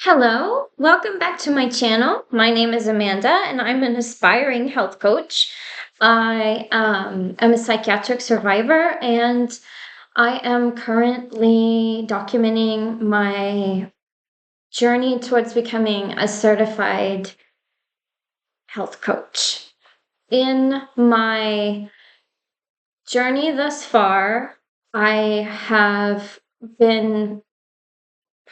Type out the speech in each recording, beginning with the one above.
Hello, welcome back to my channel. My name is Amanda and I'm an aspiring health coach. I am a psychiatric survivor and I am currently documenting my journey towards becoming a certified health coach. In my journey thus far, I have been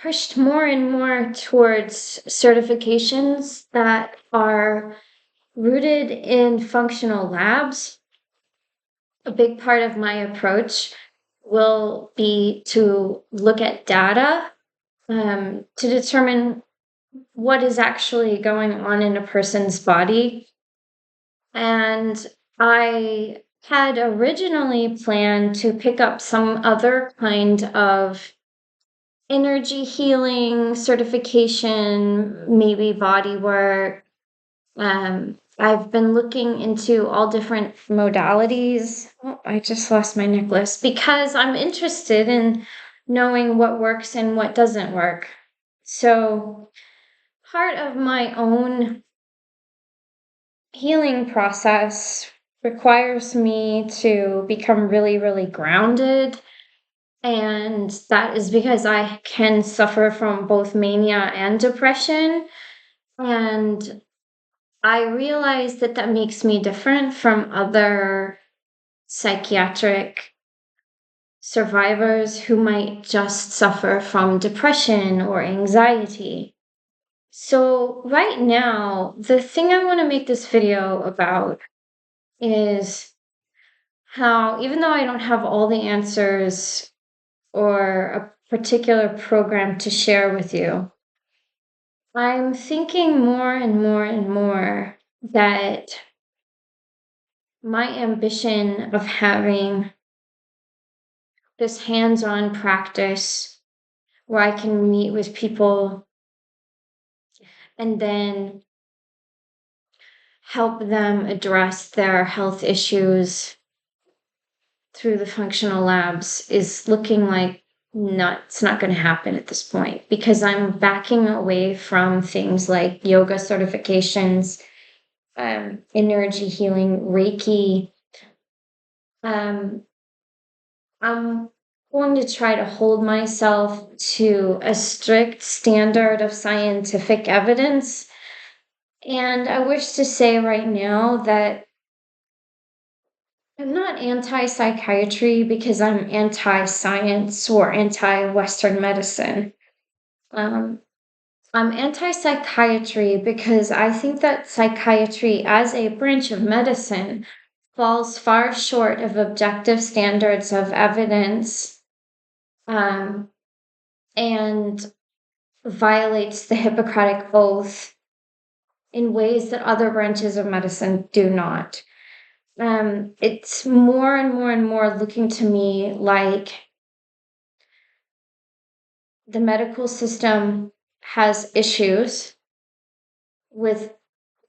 pushed more and more towards certifications that are rooted in functional labs. A big part of my approach will be to look at data to determine what is actually going on in a person's body. And I had originally planned to pick up some other kind of energy healing certification, maybe body work. I've been looking into all different modalities. Oh, I just lost my necklace because I'm interested in knowing what works and what doesn't work. So, part of my own healing process requires me to become really, really grounded. And that is because I can suffer from both mania and depression. And I realize that that makes me different from other psychiatric survivors who might just suffer from depression or anxiety. So, right now, the thing I want to make this video about is how, even though I don't have all the answers or a particular program to share with you, I'm thinking more and more and more that my ambition of having this hands-on practice where I can meet with people and then help them address their health issues through the functional labs is looking like it's not going to happen at this point because I'm backing away from things like yoga certifications, energy healing, Reiki. Um, I'm going to try to hold myself to a strict standard of scientific evidence. And I wish to say right now that I'm not anti psychiatry because I'm anti science or anti Western medicine. Um, I'm anti psychiatry because I think that psychiatry, as a branch of medicine, falls far short of objective standards of evidence um, and violates the Hippocratic Oath in ways that other branches of medicine do not. It's more and more and more looking to me like the medical system has issues with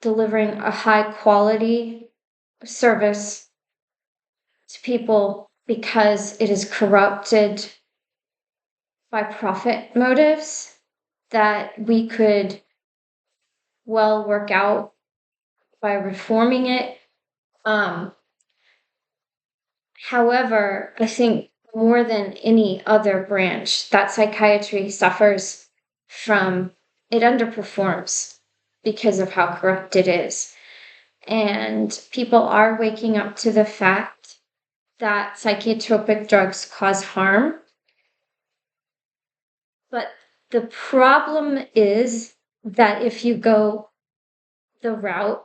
delivering a high quality service to people because it is corrupted by profit motives that we could well work out by reforming it. However, I think more than any other branch, that psychiatry suffers from it underperforms because of how corrupt it is. And people are waking up to the fact that psychotropic drugs cause harm. But the problem is that if you go the route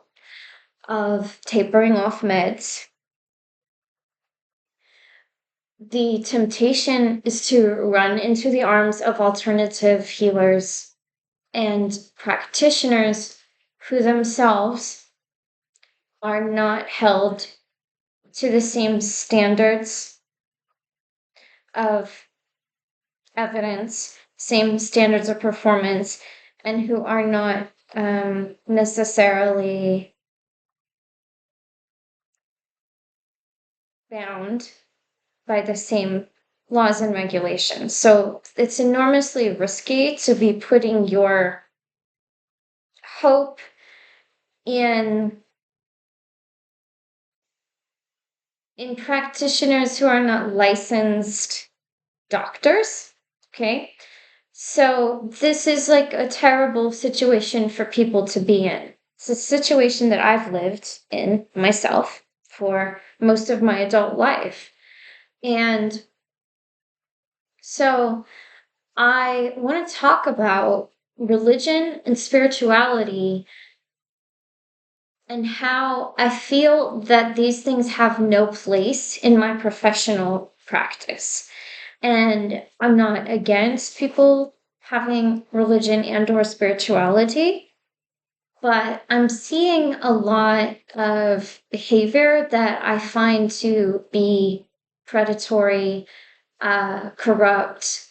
of tapering off meds, the temptation is to run into the arms of alternative healers and practitioners who themselves are not held to the same standards of evidence, same standards of performance, and who are not necessarily bound by the same laws and regulations. So it's enormously risky to be putting your hope in practitioners who are not licensed doctors. Okay. So this is like a terrible situation for people to be in. It's a situation that I've lived in myself for most of my adult life. And so I want to talk about religion and spirituality and how I feel that these things have no place in my professional practice. And I'm not against people having religion and or spirituality, but I'm seeing a lot of behavior that I find to be predatory, corrupt,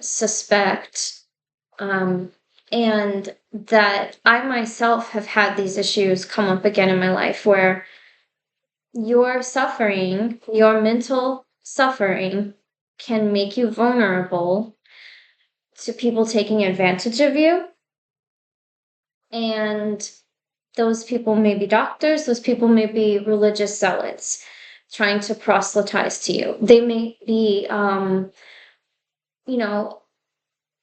suspect, and that I myself have had these issues come up again in my life where your suffering, your mental suffering, can make you vulnerable to people taking advantage of you. And those people may be doctors, those people may be religious zealots trying to proselytize to you. They may be, you know,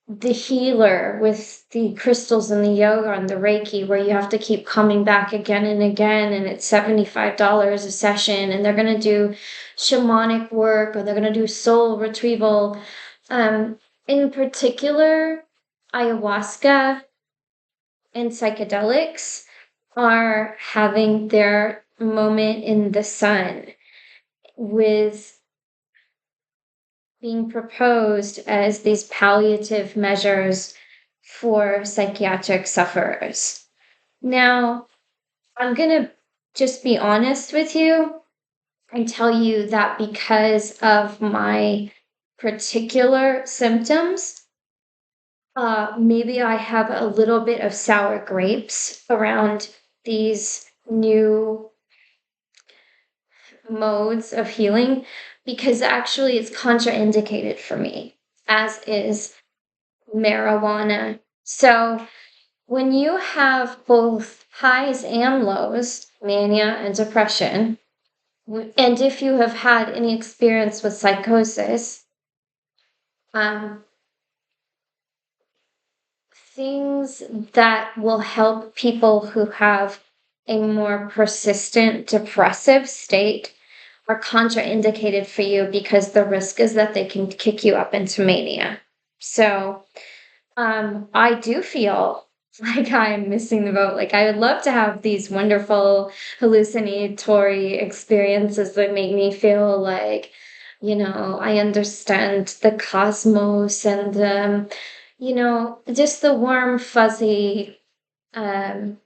the healer with the crystals and the yoga and the Reiki, where you have to keep coming back again and again, and it's $75 a session, and they're going to do shamanic work or they're going to do soul retrieval. In particular, ayahuasca and psychedelics are having their moment in the sun with being proposed as these palliative measures for psychiatric sufferers. Now, I'm going to just be honest with you and tell you that because of my particular symptoms, maybe I have a little bit of sour grapes around these new modes of healing because actually it's contraindicated for me, as is marijuana. So when you have both highs and lows, mania and depression, and if you have had any experience with psychosis, things that will help people who have a more persistent depressive state are contraindicated for you because the risk is that they can kick you up into mania. So I do feel like I'm missing the boat. Like I would love to have these wonderful hallucinatory experiences that make me feel like, I understand the cosmos and just the warm, fuzzy, um,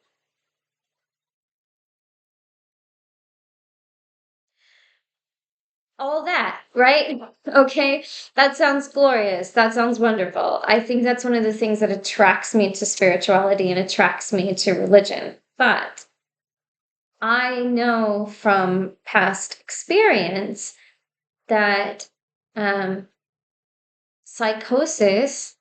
all that, right? Okay, that sounds glorious. That sounds wonderful. I think that's one of the things that attracts me to spirituality and attracts me to religion. But I know from past experience that psychosis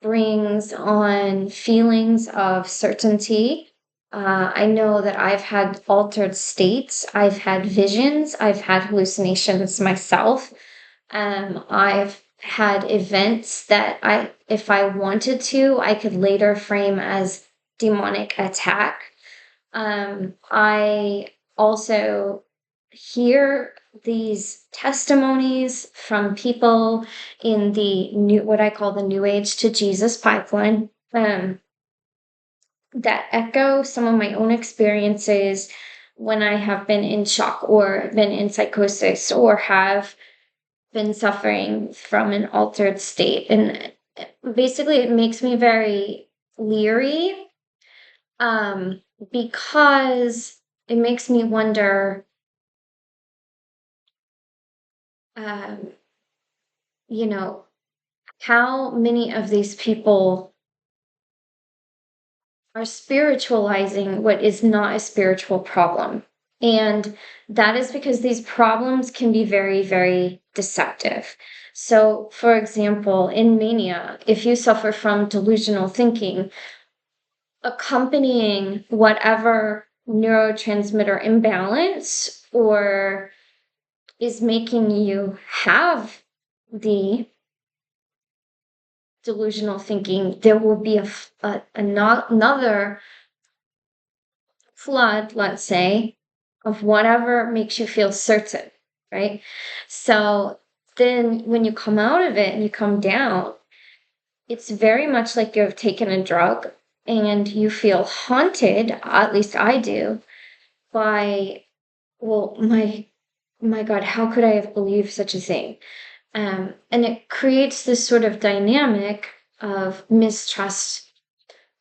brings on feelings of certainty. I know that I've had altered states, I've had visions, I've had hallucinations myself. I've had events that if I wanted to, I could later frame as demonic attack. I also hear these testimonies from people in the what I call the New Age to Jesus pipeline, that echo some of my own experiences when I have been in shock or been in psychosis or have been suffering from an altered state. And basically, it makes me very leery, because it makes me wonder, um, you know, how many of these people are spiritualizing what is not a spiritual problem. And that is because these problems can be very, very deceptive. So, for example, in mania, if you suffer from delusional thinking, accompanying whatever neurotransmitter imbalance or is making you have the delusional thinking, there will be another flood, let's say, of whatever makes you feel certain, right? So then when you come out of it and you come down, it's very much like you've taken a drug and you feel haunted, at least I do, by, well, my God, how could I have believed such a thing? And it creates this sort of dynamic of mistrust.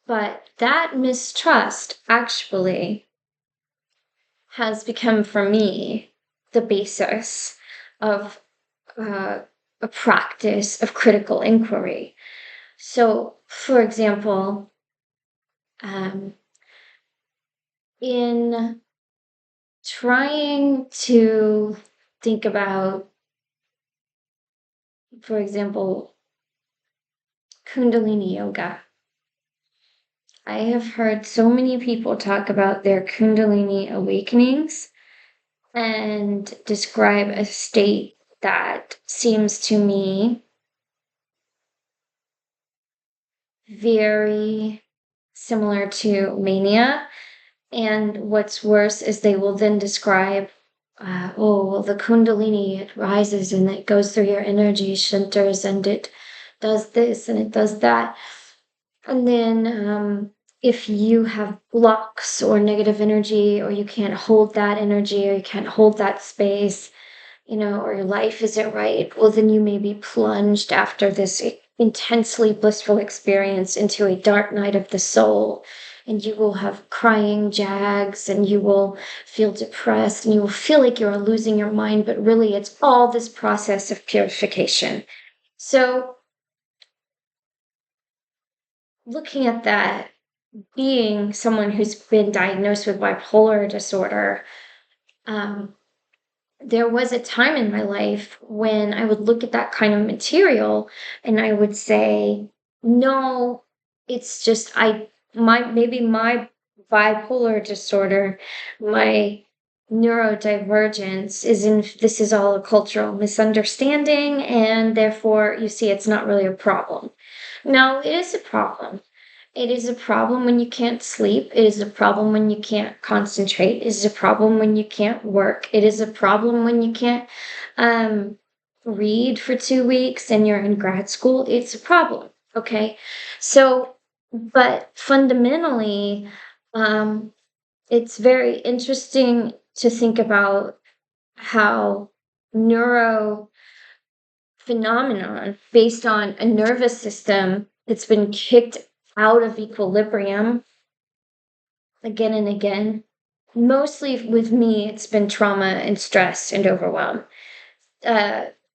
But that mistrust actually has become for me the basis of a practice of critical inquiry. So, for example, um, in trying to think about, for example, Kundalini yoga, I have heard so many people talk about their Kundalini awakenings and describe a state that seems to me very similar to mania. And what's worse is they will then describe, oh, well, the Kundalini, it rises and it goes through your energy centers and it does this and it does that. And then if you have blocks or negative energy, or you can't hold that energy, or you can't hold that space, or your life isn't right, well, then you may be plunged after this intensely blissful experience into a dark night of the soul. And you will have crying jags, and you will feel depressed, and you will feel like you're losing your mind, but really it's all this process of purification. So, looking at that, being someone who's been diagnosed with bipolar disorder, um, there was a time in my life when I would look at that kind of material and I would say, no, it's just maybe my bipolar disorder, my neurodivergence this is all a cultural misunderstanding, and therefore you see it's not really a problem. No, it is a problem. It is a problem when you can't sleep. It is a problem when you can't concentrate. It is a problem when you can't work. It is a problem when you can't um, read for 2 weeks and you're in grad school. It's a problem. Okay. So, but fundamentally, um, it's very interesting to think about how neuro phenomenon based on a nervous system that's been kicked out of equilibrium again and again. Mostly with me, it's been trauma and stress and overwhelm.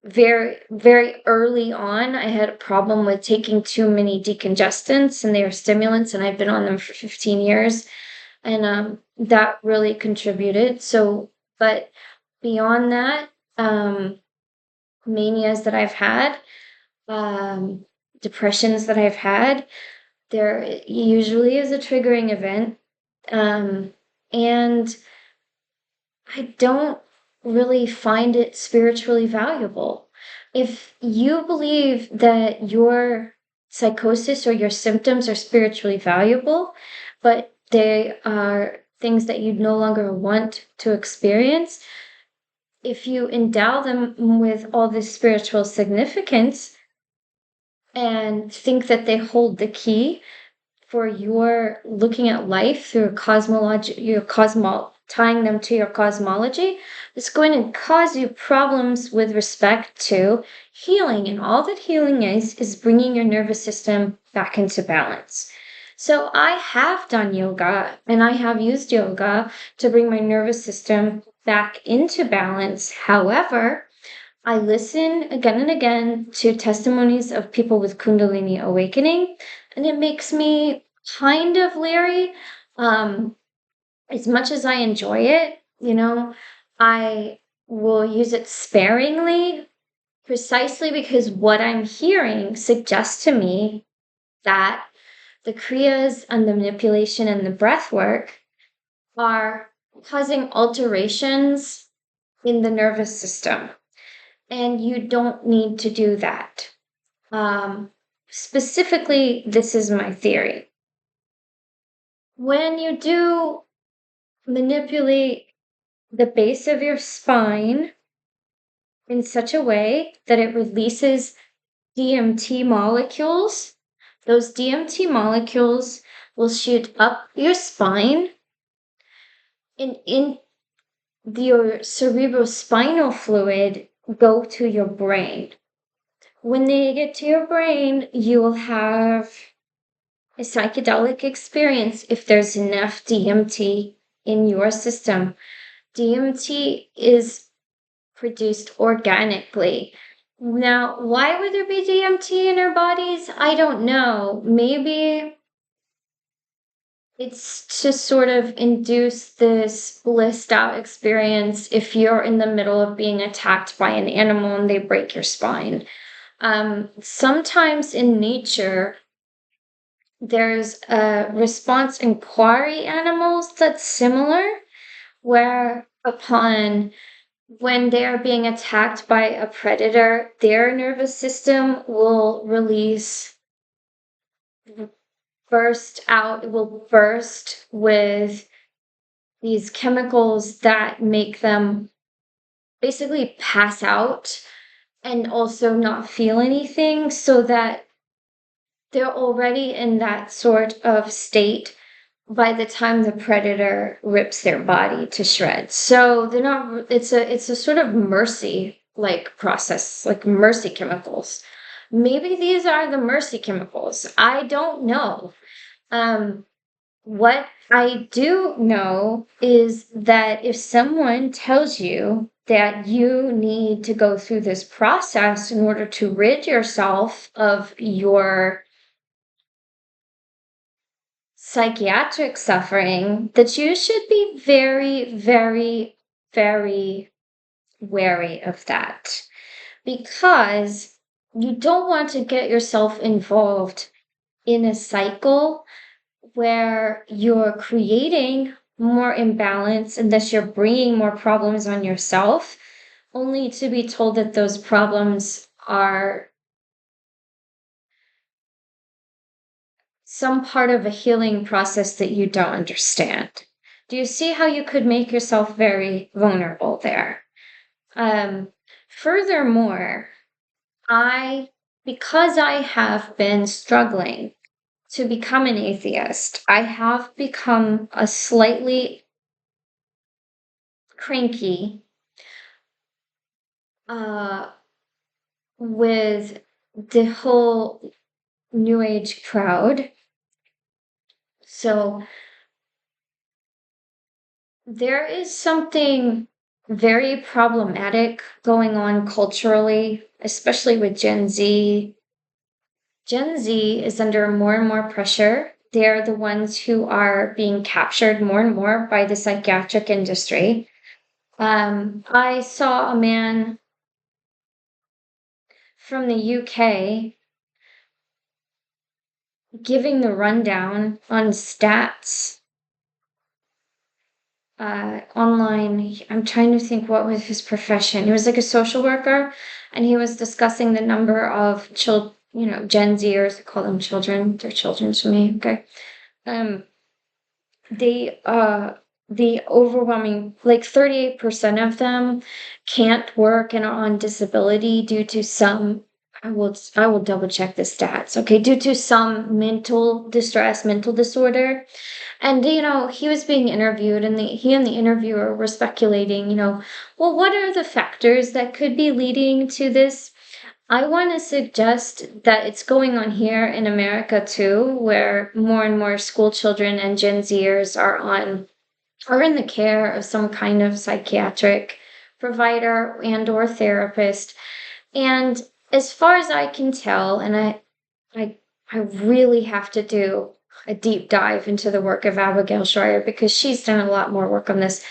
Very, very early on, I had a problem with taking too many decongestants, and they are stimulants, and I've been on them for 15 years, and that really contributed. So, but beyond that, manias that I've had, um, depressions that I've had, there usually is a triggering event. And I don't really find it spiritually valuable. If you believe that your psychosis or your symptoms are spiritually valuable, but they are things that you no longer want to experience, if you endow them with all this spiritual significance and think that they hold the key for your looking at life through tying them to your cosmology, it's going to cause you problems with respect to healing. And all that healing is bringing your nervous system back into balance. So I have done yoga and I have used yoga to bring my nervous system back into balance. However, I listen again and again to testimonies of people with Kundalini awakening, and it makes me kind of leery. As much as I enjoy it, I will use it sparingly precisely because what I'm hearing suggests to me that the kriyas and the manipulation and the breath work are causing alterations in the nervous system. And you don't need to do that. Specifically, this is my theory. When you do manipulate the base of your spine in such a way that it releases DMT molecules, those DMT molecules will shoot up your spine and in your cerebrospinal fluid go to your brain. When they get to your brain, you will have a psychedelic experience if there's enough DMT in your system. DMT is produced organically. Now, why would there be DMT in our bodies? I don't know. Maybe it's to sort of induce this blissed out experience if you're in the middle of being attacked by an animal and they break your spine. Sometimes in nature, there's a response in quarry animals that's similar, where upon when they are being attacked by a predator, their nervous system will burst with these chemicals that make them basically pass out and also not feel anything, so that they're already in that sort of state by the time the predator rips their body to shreds. So they're not, it's a sort of mercy like process, like mercy chemicals. Maybe these are the mercy chemicals. I don't know. What I do know is that if someone tells you that you need to go through this process in order to rid yourself of your psychiatric suffering, that you should be very, very, very wary of that, because you don't want to get yourself involved in a cycle where you're creating more imbalance and thus you're bringing more problems on yourself, only to be told that those problems are some part of a healing process that you don't understand. Do you see how you could make yourself very vulnerable there? Furthermore, because I have been struggling to become an atheist, I have become a slightly cranky with the whole New Age crowd. So there is something very problematic going on culturally, especially with Gen Z. Gen Z is under more and more pressure. They're the ones who are being captured more and more by the psychiatric industry. I saw a man from the UK giving the rundown on stats online. I'm trying to think what was his profession. He was like a social worker, and he was discussing the number of Gen Zers. I call them children. They're children to me. Okay. The overwhelming, like 38% of them can't work and are on disability due to some, I will double check the stats. Okay, due to some mental distress, mental disorder. And he was being interviewed, and he and the interviewer were speculating, well, what are the factors that could be leading to this? I want to suggest that it's going on here in America too, where more and more school children and Gen Zers are in the care of some kind of psychiatric provider and or therapist. And as far as I can tell, and I really have to do a deep dive into the work of Abigail Schreier, because she's done a lot more work on this.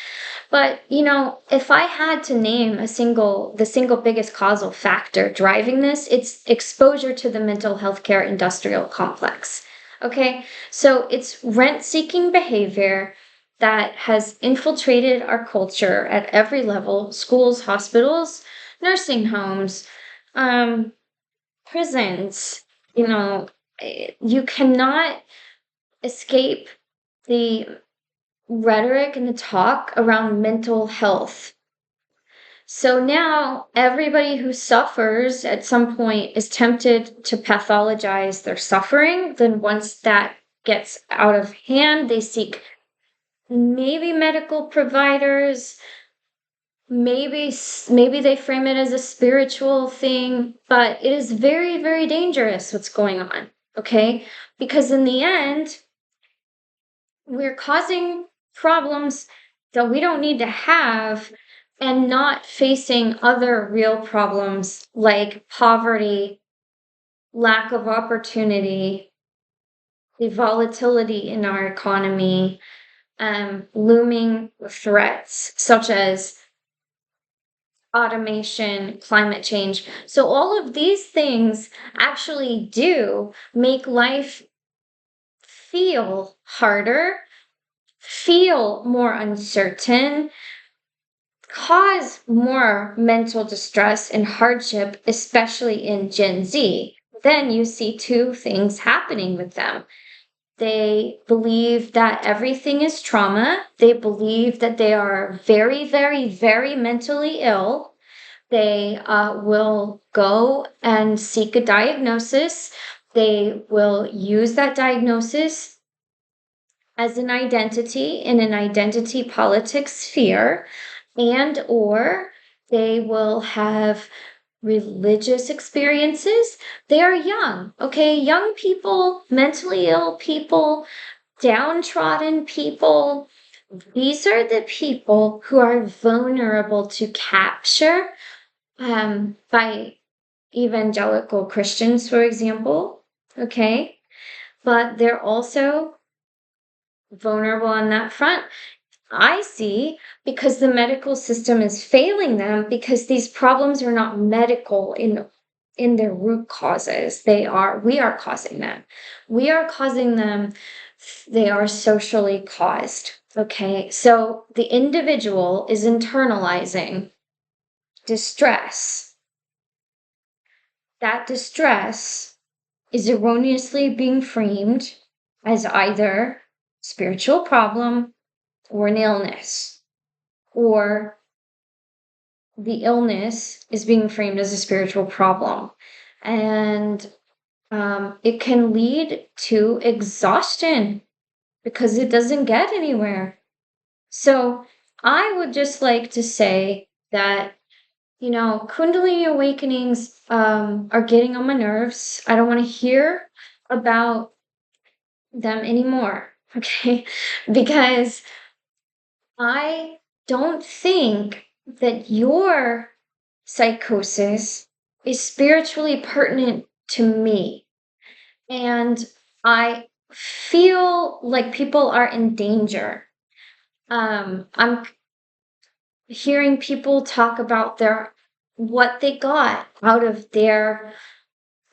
But, if I had to name the single biggest causal factor driving this, it's exposure to the mental health care industrial complex. Okay? So it's rent-seeking behavior that has infiltrated our culture at every level: schools, hospitals, nursing homes, prisons. You cannot escape the rhetoric and the talk around mental health. So now everybody who suffers at some point is tempted to pathologize their suffering. Then once that gets out of hand, they seek maybe medical providers, maybe they frame it as a spiritual thing, but it is very, very dangerous what's going on, okay? Because in the end, we're causing problems that we don't need to have and not facing other real problems like poverty, lack of opportunity, the volatility in our economy, looming threats such as automation, climate change. So all of these things actually do make life feel harder, feel more uncertain, cause more mental distress and hardship, especially in Gen Z. Then you see two things happening with them. They believe that everything is trauma. They believe that they are very, very, very mentally ill. They will go and seek a diagnosis. They will use that diagnosis as an identity in an identity politics sphere, and or they will have religious experiences. They are young, okay? Young people, mentally ill people, downtrodden people. These are the people who are vulnerable to capture by evangelical Christians, for example, okay? But they're also vulnerable on that front. I see, because the medical system is failing them, because these problems are not medical in their root causes. We are causing them. We are causing them. They are socially caused. Okay. So the individual is internalizing distress. That distress is erroneously being framed as either spiritual problem or an illness, or the illness is being framed as a spiritual problem. And it can lead to exhaustion because it doesn't get anywhere. So I would just like to say that, Kundalini awakenings are getting on my nerves. I don't want to hear about them anymore, okay? Because I don't think that your psychosis is spiritually pertinent to me. And I feel like people are in danger. I'm hearing people talk about what they got out of their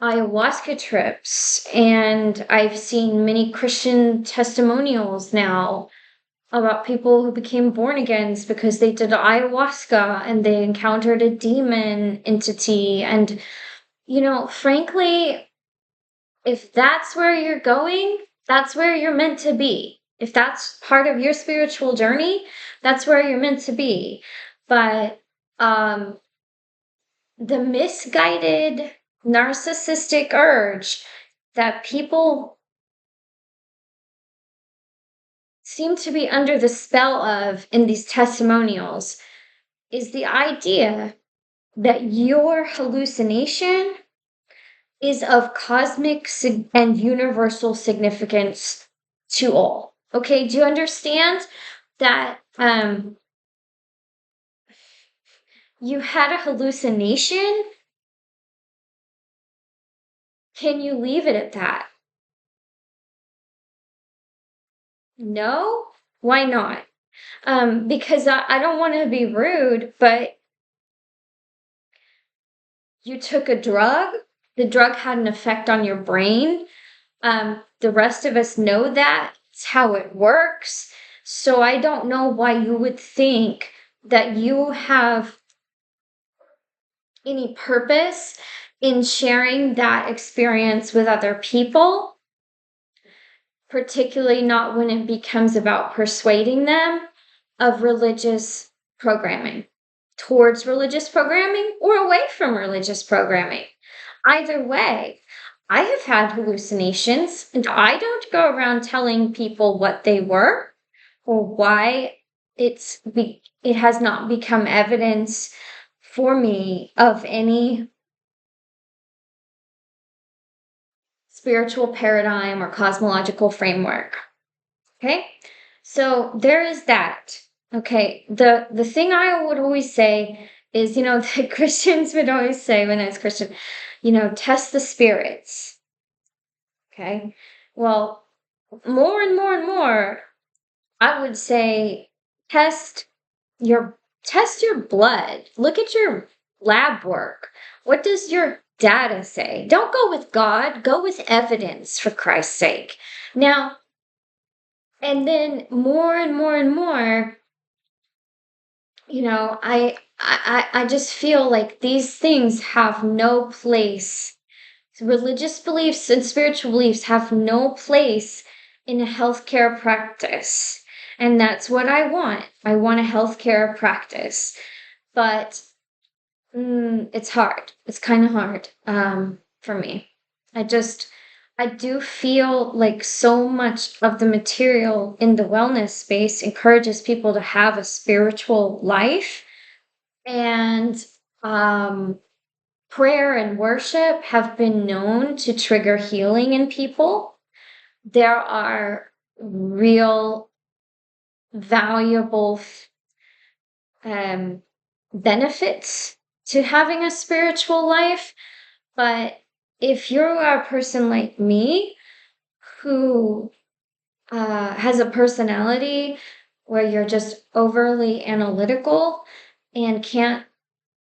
ayahuasca trips, and I've seen many Christian testimonials now about people who became born agains because they did ayahuasca and they encountered a demon entity. And, frankly, if that's where you're going, that's where you're meant to be. If that's part of your spiritual journey, that's where you're meant to be. But the misguided narcissistic urge that people seem to be under the spell of in these testimonials is the idea that your hallucination is of cosmic and universal significance to all. Okay, do you understand that you had a hallucination? Can you leave it at that? No? Why not? Because I don't want to be rude, but you took a drug, the drug had an effect on your brain. The rest of us know that. It's how it works. So I don't know why you would think that you have any purpose in sharing that experience with other people, particularly not when it becomes about persuading them of religious programming, towards religious programming or away from religious programming. Either way, I have had hallucinations, and I don't go around telling people what they were or why it has not become evidence for me of any spiritual paradigm or cosmological framework. Okay? So there is that. Okay. The thing I would always say is, the Christians would always say when I was Christian, test the spirits. Okay. Well, more and more and more, I would say test your blood. Look at your lab work. What does your data say? Don't go with God, go with evidence, for Christ's sake. Now, and then more and more and more, I just feel like these things have no place. Religious beliefs and spiritual beliefs have no place in a healthcare practice. And that's what I want. I want a healthcare practice. But it's hard. It's kind of hard for me. I do feel like so much of the material in the wellness space encourages people to have a spiritual life. And prayer and worship have been known to trigger healing in people. There are real valuable benefits to having a spiritual life. But if you're a person like me who has a personality where you're just overly analytical and can't,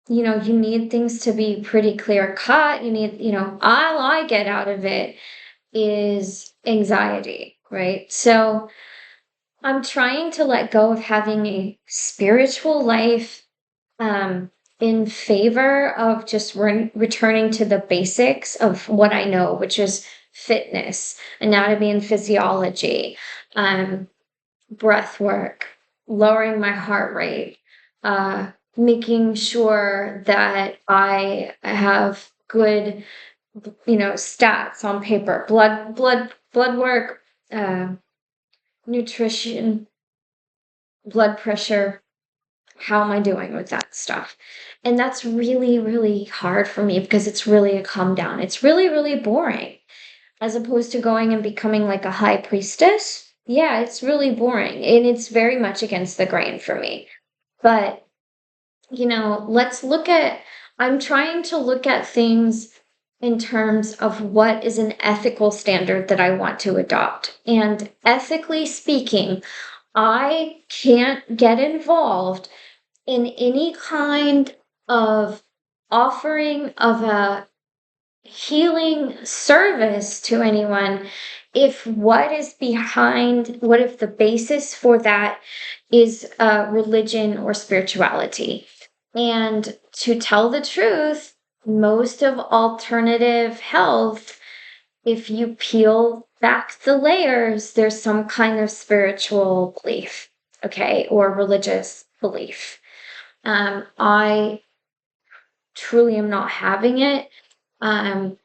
you need things to be pretty clear cut. You need, all I get out of it is anxiety, right? So I'm trying to let go of having a spiritual life in favor of just returning to the basics of what I know, which is fitness, anatomy and physiology, breath work, lowering my heart rate, making sure that I have good, stats on paper, blood work, nutrition, blood pressure. How am I doing with that stuff? And that's really, really hard for me because it's really a come down. It's really, really boring as opposed to going and becoming like a high priestess. Yeah, it's really boring and it's very much against the grain for me. But, I'm trying to look at things in terms of what is an ethical standard that I want to adopt. And ethically speaking, I can't get involved in any kind of offering of a healing service to anyone what if the basis for that is religion or spirituality. And to tell the truth, most of alternative health, if you peel back the layers, there's some kind of spiritual belief, okay, or religious belief. I truly am not having it. And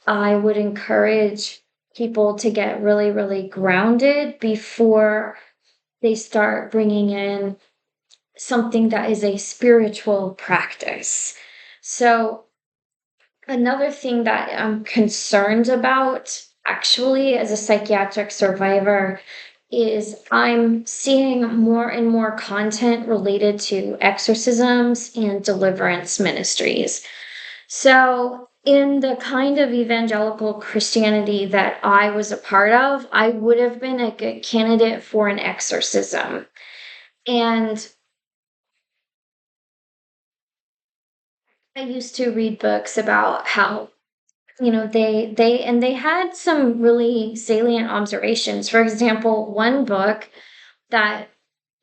I would encourage people to get really, really grounded before they start bringing in something that is a spiritual practice. So another thing that I'm concerned about, actually, as a psychiatric survivor, is I'm seeing more and more content related to exorcisms and deliverance ministries. So in the kind of evangelical Christianity that I was a part of, I would have been a good candidate for an exorcism. And I used to read books about how, they had some really salient observations. For example, one book that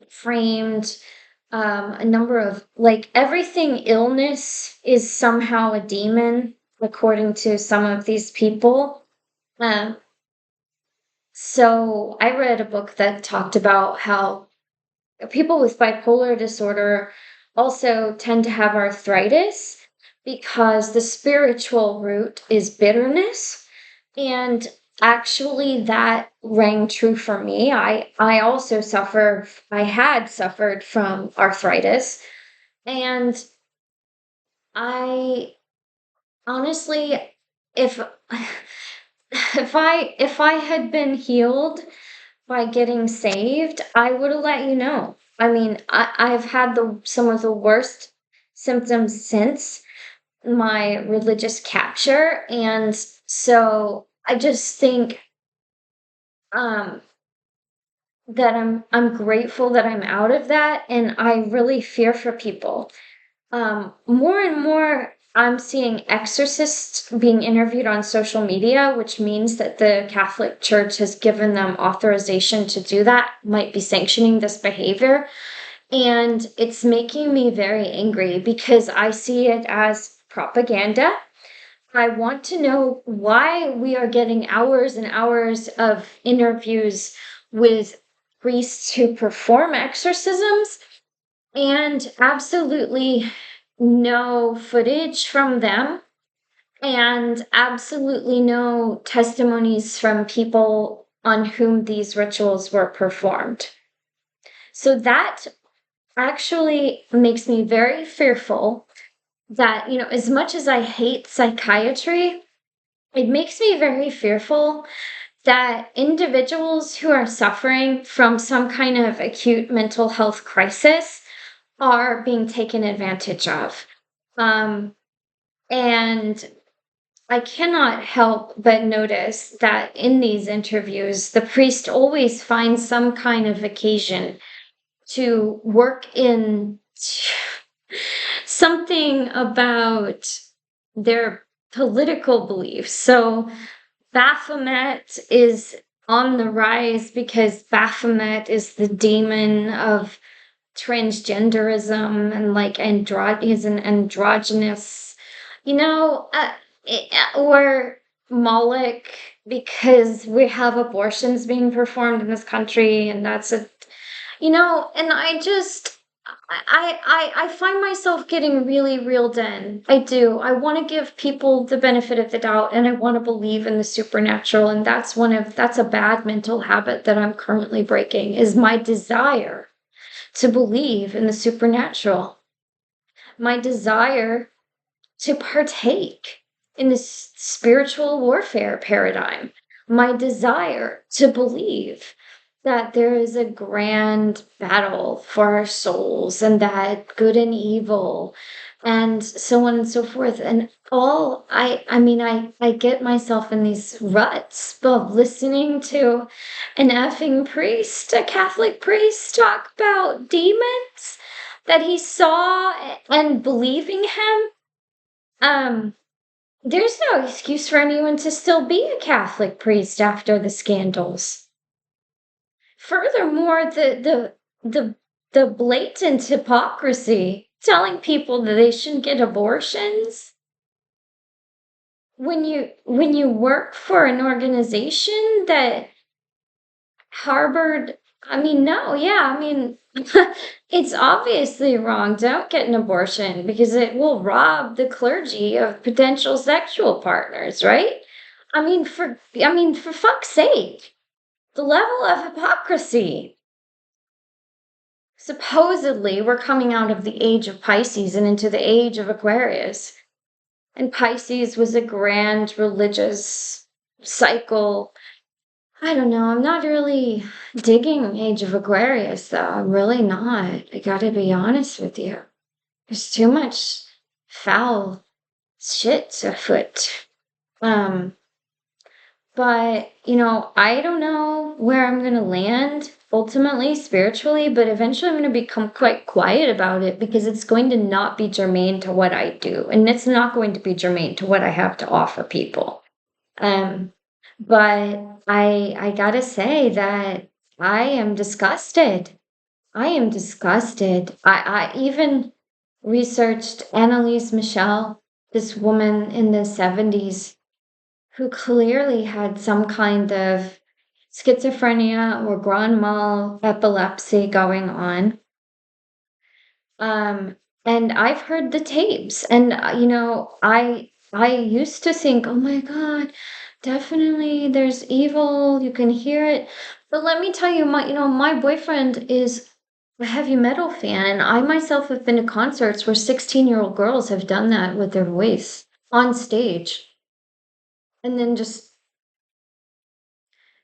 framed a number of, like, everything illness is somehow a demon, according to some of these people. Um, so I read a book that talked about how people with bipolar disorder also tend to have arthritis because the spiritual root is bitterness. And actually, that rang true for me. I also I had suffered from arthritis. And I honestly, if if I had been healed by getting saved, I would have let you know. I mean, I've had some of the worst symptoms since my religious capture, and so I just think um, that I'm grateful that I'm out of that, and I really fear for people. More and more, I'm seeing exorcists being interviewed on social media, which means that the Catholic Church has given them authorization to do that, might be sanctioning this behavior. And it's making me very angry because I see it as propaganda. I want to know why we are getting hours and hours of interviews with priests who perform exorcisms and absolutely no footage from them, and absolutely no testimonies from people on whom these rituals were performed. So that actually makes me very fearful that, as much as I hate psychiatry, it makes me very fearful that individuals who are suffering from some kind of acute mental health crisis are being taken advantage of. Um, and I cannot help but notice that in these interviews, the priest always finds some kind of occasion to work in something about their political beliefs. So Baphomet is on the rise because Baphomet is the demon of transgenderism, and like is an androgynous, you know, uh, or Moloch because we have abortions being performed in this country, and that's and I find myself getting really reeled in. I do. I want to give people the benefit of the doubt, and I want to believe in the supernatural, and that's a bad mental habit that I'm currently breaking, is my desire to believe in the supernatural, my desire to partake in this spiritual warfare paradigm, my desire to believe that there is a grand battle for our souls and that good and evil and so on and so forth. And I get myself in these ruts of listening to an effing priest, a Catholic priest, talk about demons that he saw and believing him. um there's no excuse for anyone to still be a Catholic priest after the scandals. Furthermore, the blatant hypocrisy telling people that they shouldn't get abortions when you work for an organization that harbored, I mean, no, yeah, I mean, it's obviously wrong. Don't get an abortion because it will rob the clergy of potential sexual partners, right? For fuck's sake, the level of hypocrisy. Supposedly, we're coming out of the age of Pisces and into the age of Aquarius. And Pisces was a grand religious cycle. I don't know. I'm not really digging Age of Aquarius, though. I'm really not. I gotta be honest with you. There's too much foul shit's afoot. Um, but, I don't know where I'm going to land ultimately spiritually, but eventually I'm going to become quite quiet about it because it's going to not be germane to what I do. And it's not going to be germane to what I have to offer people. Um, but I gotta say that I am disgusted. I am disgusted. I even researched Annalise Michel, this woman in the 70s who clearly had some kind of schizophrenia or grand mal epilepsy going on. Um, and I've heard the tapes, and I used to think, oh my God, definitely there's evil, you can hear it. But let me tell you, my boyfriend is a heavy metal fan, and I myself have been to concerts where 16-year-old girls have done that with their voice on stage. And then just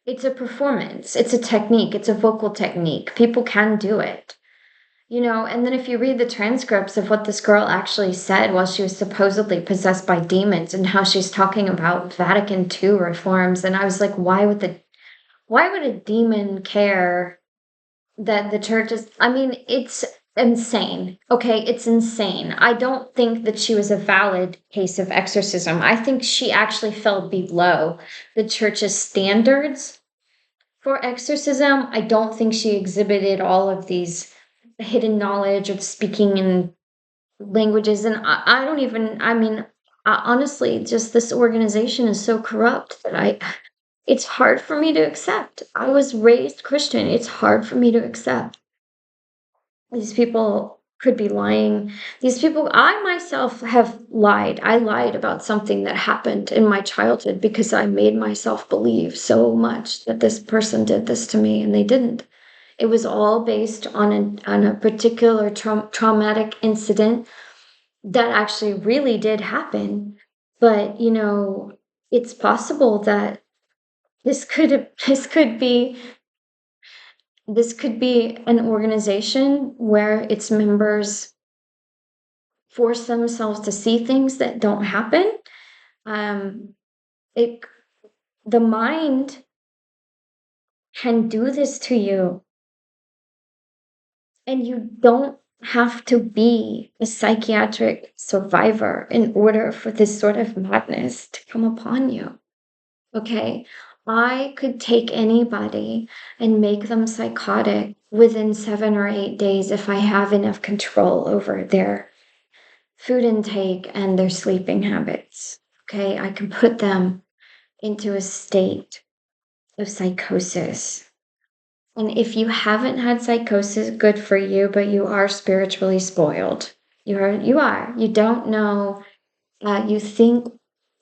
it's a performance, it's a technique, it's a vocal technique. People can do it. And then if you read the transcripts of what this girl actually said while she was supposedly possessed by demons and how she's talking about Vatican II reforms, and I was like, why would a demon care that the church is, I mean, it's insane. Okay, it's insane. I don't think that she was a valid case of exorcism. I think she actually fell below the church's standards for exorcism. I don't think she exhibited all of these hidden knowledge of speaking in languages. And I don't even, I mean, honestly, just this organization is so corrupt that it's hard for me to accept. I was raised Christian. It's hard for me to accept. These people could be lying. These people, I myself have lied. I lied about something that happened in my childhood because I made myself believe so much that this person did this to me, and they didn't. It was all based on a particular traumatic incident that actually really did happen. But, it's possible that this could have, this could be an organization where its members force themselves to see things that don't happen. Um, it the mind can do this to you, and you don't have to be a psychiatric survivor in order for this sort of madness to come upon you. Okay, I could take anybody and make them psychotic within 7 or 8 days if I have enough control over their food intake and their sleeping habits. Okay, I can put them into a state of psychosis. And if you haven't had psychosis, good for you, but you are spiritually spoiled. You don't know, you think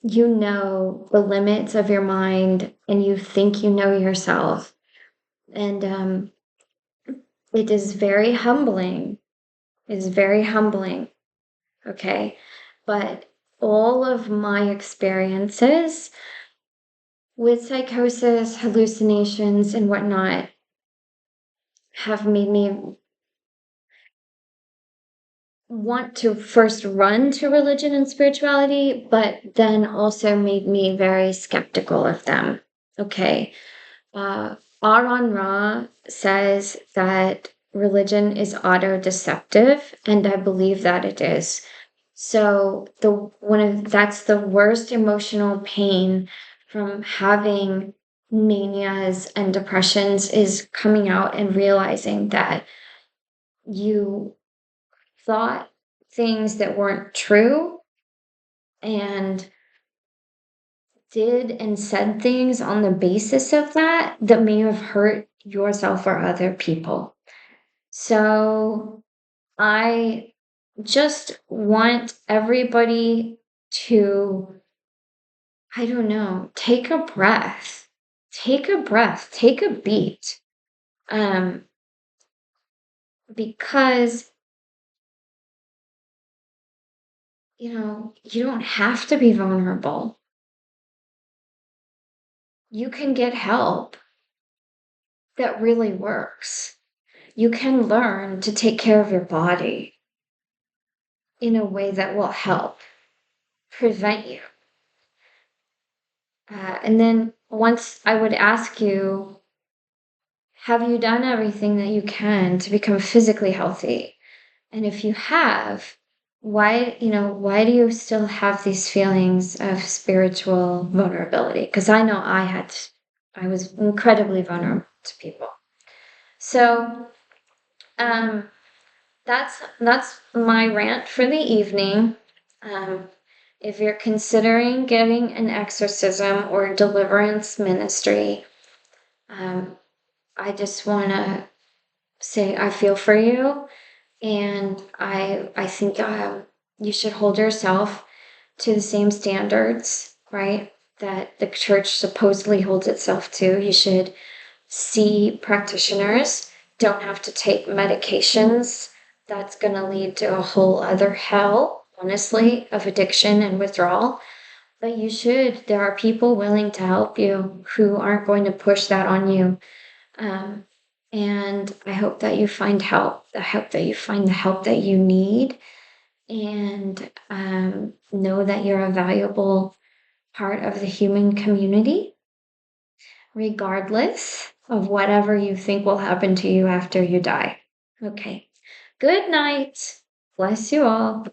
you know the limits of your mind and you think you know yourself. And it is very humbling. It's very humbling. Okay. But all of my experiences with psychosis, hallucinations, and whatnot have made me want to first run to religion and spirituality, but then also made me very skeptical of them. Okay. Aron Ra says that religion is auto-deceptive, and I believe that it is. So that's the worst emotional pain from having manias and depressions is coming out and realizing that you thought things that weren't true and did and said things on the basis of that may have hurt yourself or other people. So I just want everybody to, I don't know, take a breath. Take a breath. Take a beat. Um, because, you don't have to be vulnerable. You can get help that really works. You can learn to take care of your body in a way that will help. prevent you. And then once I would ask you, have you done everything that you can to become physically healthy? And if you have, why do you still have these feelings of spiritual vulnerability? Because I know I was incredibly vulnerable to people. So, um, that's my rant for the evening. Um, if you're considering getting an exorcism or deliverance ministry, um, I just want to say I feel for you, and I think you should hold yourself to the same standards, right? That the church supposedly holds itself to. You should see practitioners, don't have to take medications. That's going to lead to a whole other hell, honestly, of addiction and withdrawal. But there are people willing to help you who aren't going to push that on you. Um, and I hope that you find help. I hope that you find the help that you need, and know that you're a valuable part of the human community, regardless of whatever you think will happen to you after you die. Okay. Good night. Bless you all.